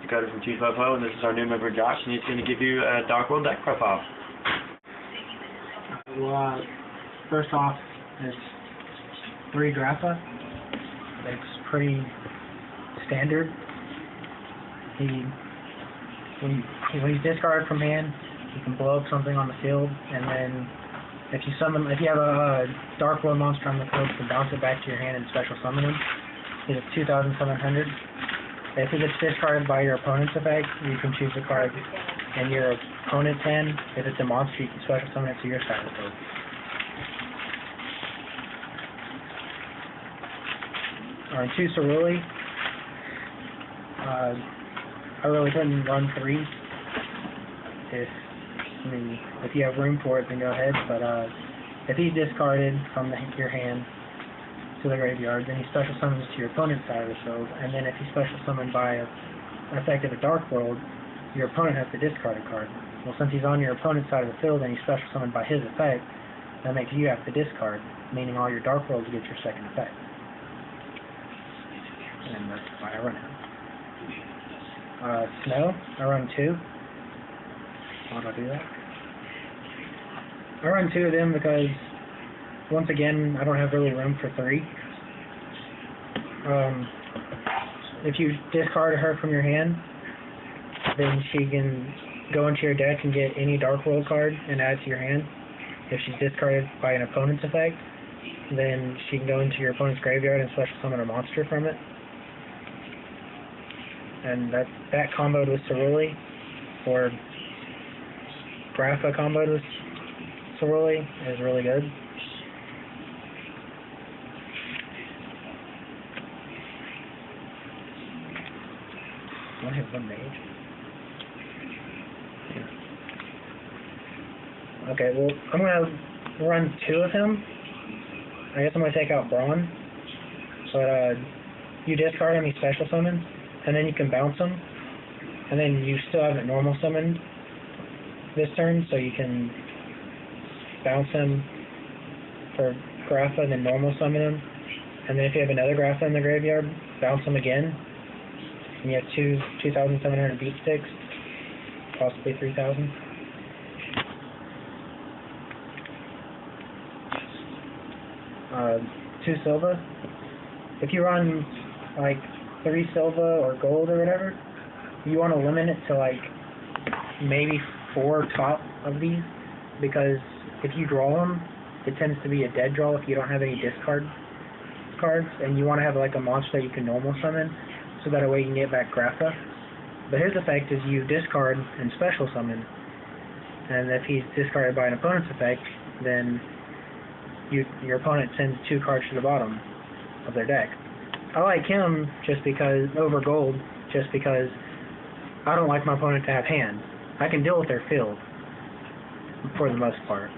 Dakota from Team Popo, and this is our new member Josh, and he's going to give you a Dark World deck profile. Well, first off, it's 3 Grappa. It's pretty standard. When he's discarded from hand, you can blow up something on the field, and then if you have a Dark World monster on the field, you can bounce it back to your hand and special summon him. He's at 2,700. If it gets discarded by your opponent's effect, you can choose a card in your opponent's hand. If it's a monster, you can special summon it to your side of the field. On 2 Cerulli, I really couldn't run 3. If you have room for it, then go ahead. But if he's discarded from your hand to the graveyard, then he special summons to your opponent's side of the field, and then if he's special summoned by an effect of a Dark World, your opponent has to discard a card. Well, since he's on your opponent's side of the field and he's special summoned by his effect, that makes you have to discard, meaning all your Dark Worlds get your second effect. And that's why I run him. Snow, I run 2. Why do I do that? I run 2 of them because, once again, I don't have really room for 3. If you discard her from your hand, then she can go into your deck and get any Dark World card and add it to your hand. If she's discarded by an opponent's effect, then she can go into your opponent's graveyard and special summon a monster from it. And that comboed with Cerulli, or Grappa comboed with Cerulli, is really good. I have 1 mage. Yeah. Okay, well, I'm going to run 2 of him. I guess I'm going to take out Braun. But you discard him, he special summons, and then you can bounce him. And then you still haven't normal summoned this turn, so you can bounce him for Grappa and then normal summon him. And then if you have another Grappa in the graveyard, bounce him again. And you have 2,700 beat sticks, possibly 3,000. Two Silva. If you run like 3 Silva or gold or whatever, you want to limit it to like maybe 4 top of these, because if you draw them, it tends to be a dead draw if you don't have any discard cards, and you want to have like a monster that you can normal summon, so that way you can get back Grappa. But his effect is you discard and special summon, and if he's discarded by an opponent's effect, then your opponent sends 2 cards to the bottom of their deck. I like him just because, over gold, just because I don't like my opponent to have hands. I can deal with their field, for the most part.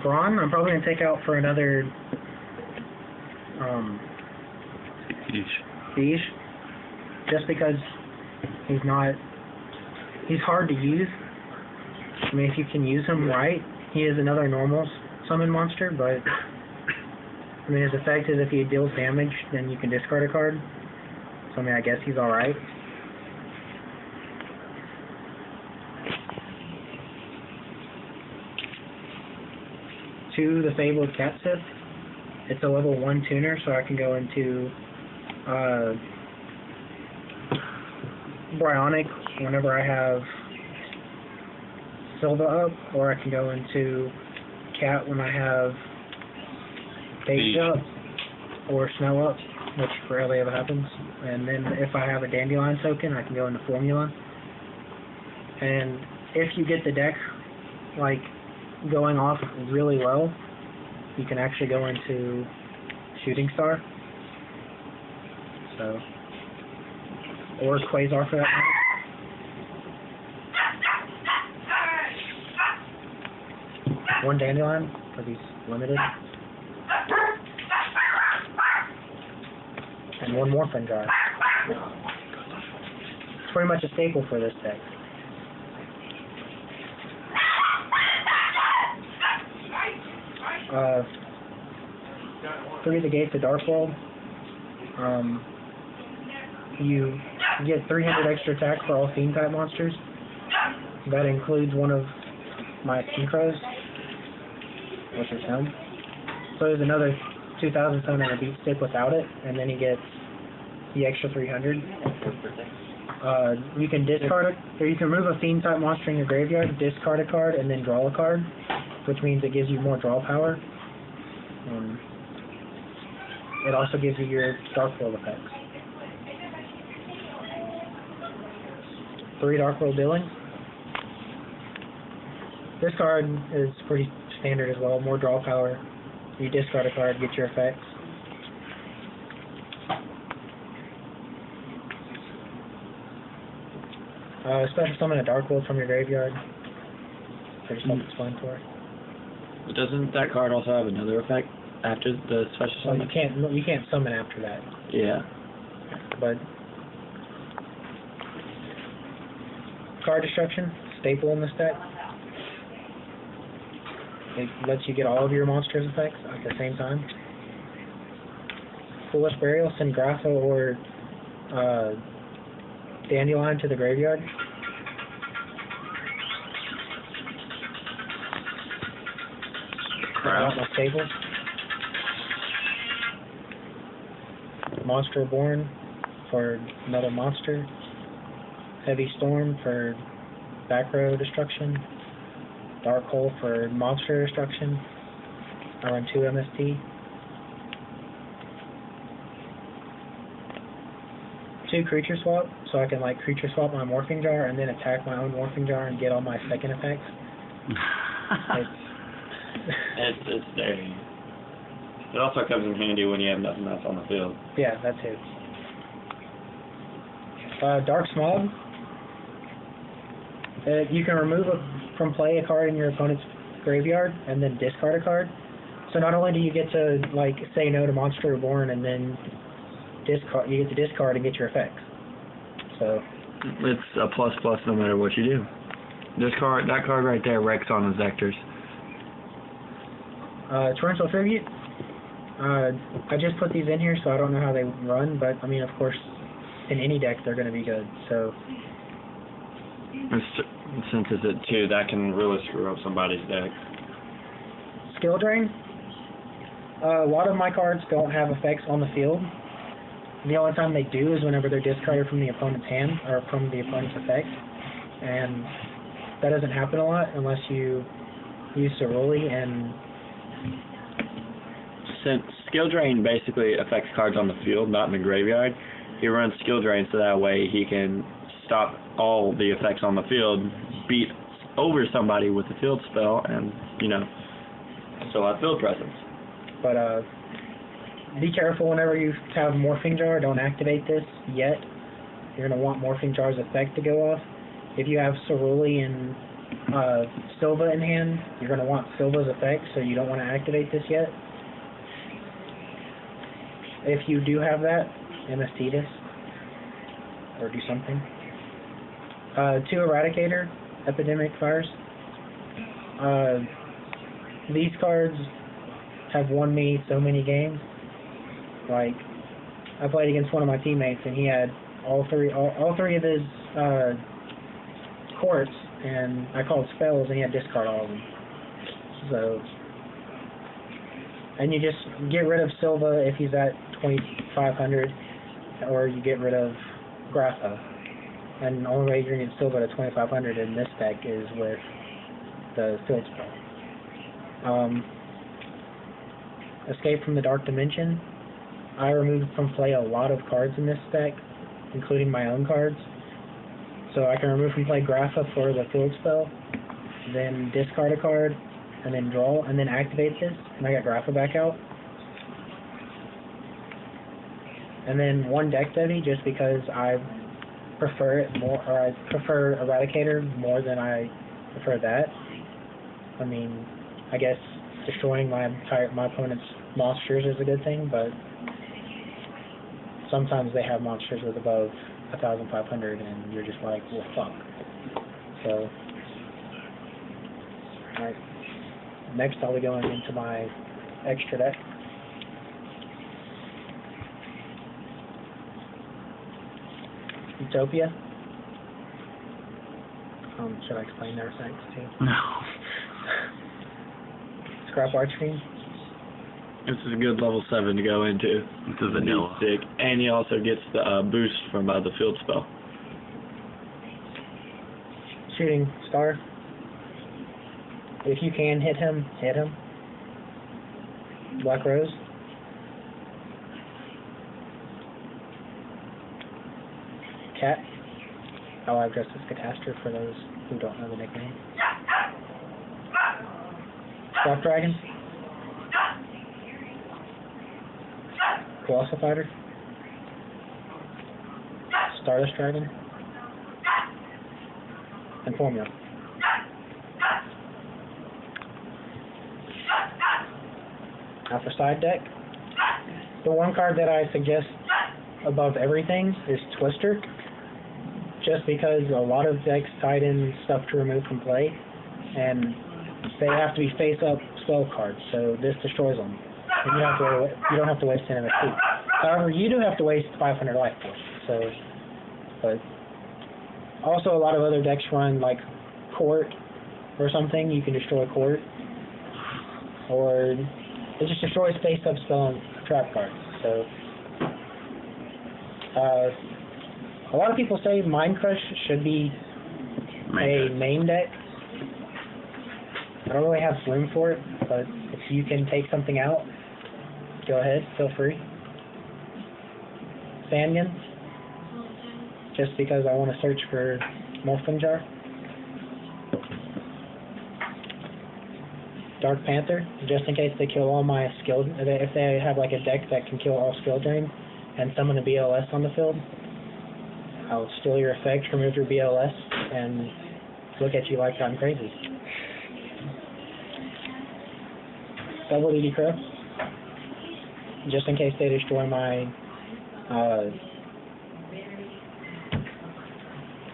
Braun, I'm probably going to take out for another Beige, just because he's hard to use. I mean, if you can use him right, he is another normal summon monster, but I mean, his effect is if he deals damage, then you can discard a card. So I mean, I guess he's alright. The Fabled Catsif. It's a level 1 tuner, so I can go into Bryonic whenever I have Silva up, or I can go into Cat when I have Beige up, or Snow up, which rarely ever happens. And then if I have a Dandelion token, I can go into Formula. And if you get the deck like going off really low, you can actually go into Shooting Star, so, or Quasar for that matter. One Dandelion, because he's limited, and 1 Morphin Drive. It's pretty much a staple for this deck. Through the Gates of Darkworld, you get 300 extra attack for all Fiend type monsters. That includes one of my synchros, which is him. So there's another 2,000 summon and a beat stick without it, and then he gets the extra 300. You can discard it, or you can remove a Fiend type monster in your graveyard, discard a card, and then draw a card, which means it gives you more draw power. It also gives you your Darkworld effects. 3 Darkworld Dealing. This card is pretty standard as well, more draw power. You discard a card, get your effects. Special summon a Darkworld from your graveyard. Pretty self-explanatory. But doesn't that card also have another effect after the special Well, summon? you can't summon after that. Yeah. But card destruction, staple in this deck. It lets you get all of your monsters' effects at the same time. Foolish Burial, send Grapha or Dandelion to the graveyard. Crap. My staples. Monster Born for another monster. Heavy Storm for back row destruction. Dark Hole for monster destruction. I run 2 MST. 2 creature swap, so I can like creature swap my morphing jar and then attack my own morphing jar and get all my second effects. It's dirty. It also comes in handy when you have nothing else on the field. Yeah, that too. Dark Smog. You can remove from play a card in your opponent's graveyard and then discard a card. So not only do you get to like say no to Monster Reborn and then discard, you get to discard and get your effects. So it's a plus no matter what you do. That card right there wrecks on the Zectors. Torrential Tribute. I just put these in here, so I don't know how they run, but I mean, of course, in any deck they're going to be good. So since it's at 2, that can really screw up somebody's deck. Skill Drain. A lot of my cards don't have effects on the field. The only time they do is whenever they're discarded from the opponent's hand or from the opponent's effect, and that doesn't happen a lot unless you use Ceruli. And since Skill Drain basically affects cards on the field, not in the graveyard, he runs Skill Drain so that way he can stop all the effects on the field, beat over somebody with a field spell, and, you know, still have field presence. But be careful whenever you have Morphing Jar. Don't activate this yet. You're going to want Morphing Jar's effect to go off. If you have Ceruli and Silva in hand, you're going to want Silva's effect, so you don't want to activate this yet. If you do have that, MST this, or do something. 2 Eradicator, Epidemic Fires. These cards have won me so many games. Like, I played against one of my teammates, and he had all three of his courts, and I called spells, and he had discard all of them. So, and you just get rid of Silva if he's at 2,500, or you get rid of Grapha. And the only way you're going to get Silva to 2,500 in this deck is with the field spell. Escape from the Dark Dimension. I removed from play a lot of cards in this deck, including my own cards. So I can remove from play Grapha for the field spell, then discard a card, and then draw, and then activate this, and I got Grapha back out. And then 1 Deck Devi, just because I prefer it more, or I prefer Eradicator more than I prefer that. I mean, I guess destroying my opponent's monsters is a good thing, but sometimes they have monsters with above 1,500, and you're just like, well, fuck. So, alright. Next, I'll be going into my extra deck. Utopia. Should I explain their effects too? No. Scrap Archfiend. This is a good level 7 to go into. It's a vanilla. Sick. And he also gets the boost from the field spell. Shooting Star. If you can hit him, hit him. Black Rose. Cat. Oh, I've dressed as Catastrophe for those who don't know the nickname. Swap Dragon. Colossal Fighter. Stardust Dragon. And Formula. Now for side deck, the one card that I suggest above everything is Twister, just because a lot of decks tied in stuff to remove from play, and they have to be face-up spell cards, so this destroys them. And you don't have to waste 10 MSP. However, you do have to waste 500 life points. So, but also a lot of other decks run like Court or something. You can destroy Court, or it just destroys face-up spell and trap cards. So, a lot of people say Mind Crush should be a main deck. I don't really have room for it, but if you can take something out, go ahead, feel free. Sandgen, just because I want to search for Morphing Jar. Dark Panther, just in case they kill all my skill, if they have like a deck that can kill all skill drain and summon a BLS on the field, I'll steal your effect, remove your BLS, and look at you like I'm crazy. Double DD Crow, just in case they destroy my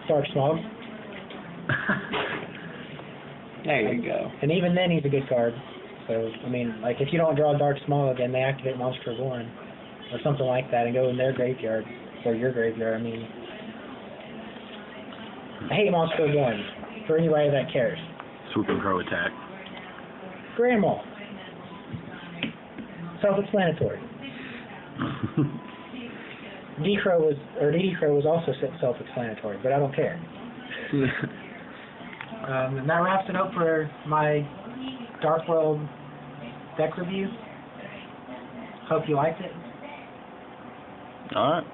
Dark Smog. There you go. And even then, he's a good card. So, I mean, like, if you don't draw Dark Smog and they activate Monster Reborn, or something like that, and go in their graveyard, or your graveyard, I mean, I hate Monster Reborn, for anybody that cares. Swooping Crow attack. Grandma. Self-explanatory. DD Crow was also self-explanatory, but I don't care. And that wraps it up for my Dark World deck review. Hope you liked it. Alright.